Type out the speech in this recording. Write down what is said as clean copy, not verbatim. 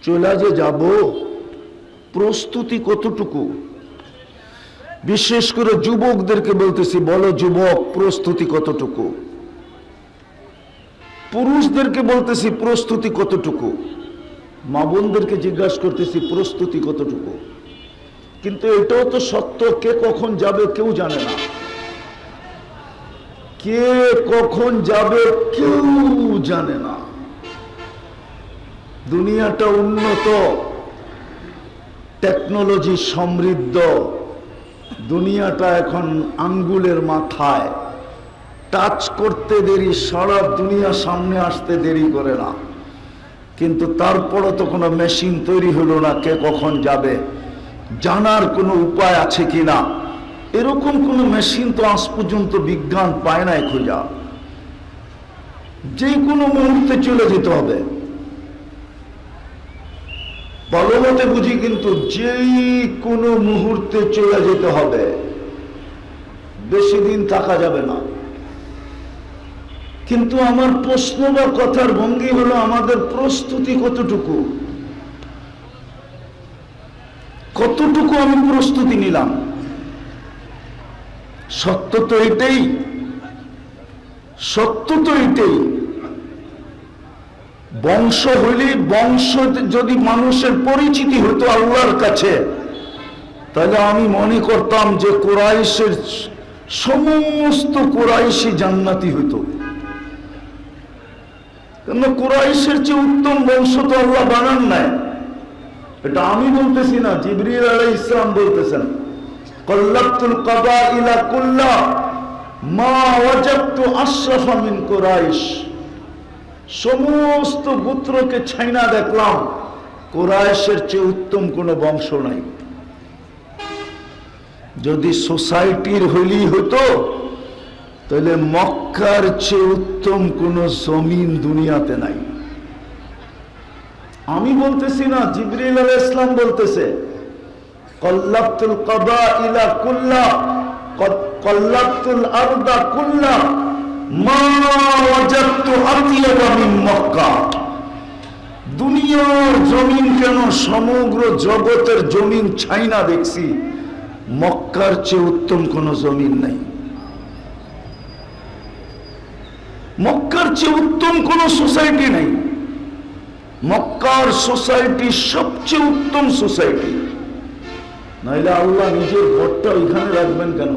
চলে যে যাব, প্রস্তুতি কতটুকু? বিশেষ করে যুবকদেরকে বলতেছি, বলো যুবক, প্রস্তুতি কতটুকু? পুরুষদেরকে বলতেছি, প্রস্তুতি কতটুকু? মা বোনদেরকে জিজ্ঞাসা করতেছি, প্রস্তুতি কতটুকু? কিন্তু এটাও তো সত্য, কে কখন যাবে কেউ জানে না। কে কখন যাবে কেউ জানে না। দুনিয়াটা উন্নত, টেকনোলজি সমৃদ্ধ, দুনিয়াটা এখন আঙ্গুলের মাথায়, টাচ করতে দেরি, সারা দুনিয়া সামনে আসতে দেরি করে না। কিন্তু তারপরও তো কোনো মেশিন তৈরি হলো না কে কখন যাবে, জানার কোনো উপায় আছে কিনা। এরকম কোনো মেশিন তো আজ পর্যন্ত বিজ্ঞান পায় নাই খোঁজা। যে কোনো মুহূর্তে চলে যেতে হবে, ভালো মতে বুঝি, কিন্তু যেই কোনো মুহূর্তে চলে যেতে হবে, বেশি দিন থাকা যাবে না। কিন্তু আমার প্রশ্ন বা কথার ভঙ্গি হলো, আমাদের প্রস্তুতি কতটুকু? কতটুকু আমি প্রস্তুতি নিলাম? সত্য তো এটাই, সত্য তো এটাই। বংশ হইলে, বংশ যদি মানুষের পরিচিতি হতো আল্লাহর কাছে, তাহলে আমি মনে করতাম যে কুরাইশের সমস্ত কুরাইশি জান্নাতি হইতো। কেন, কুরাইশের চেয়ে উত্তম বংশ তো আল্লাহ বানান নাই। এটা আমি বলতেছি না, জিবরিল আলাইহিস সালাম বলতেছেন, কল্লাতুল কাবাইলা কুল্লা মা ওয়াজাদতু আশরাফা মিন কুরাইশ। সমস্ত গোত্রকে ছাইনা দেখলাম, কুরাইশের চেয়ে উত্তম কোন বংশ নাই। যদি সোসাইটির হইলেই হতো, তাহলে মক্কার চেয়ে উত্তম কোন জমিন দুনিয়াতে নাই। আমি বলতেছি না, জিবরিল আলাইহিস সালাম বলতেছে, কল্লাতুল কাবাইলা কুল্লা কল্লাতুল আরদা কুল্লা মা ওয়াজাদতু আতিয়াবা মিন মক্কা। দুনিয়ার জমিন কেন, সমগ্র জগতের জমিন ছাইনা দেখছি, মক্কার চেয়ে উত্তম কোন জমিন নাই। মক্কার চেয়ে উত্তম কোন সোসাইটি নাই। মক্কার সোসাইটি সবচেয়ে উত্তম সোসাইটি। নাইলে আল্লাহ নিজের ঘরটা ওইখানে রাখবেন কেন?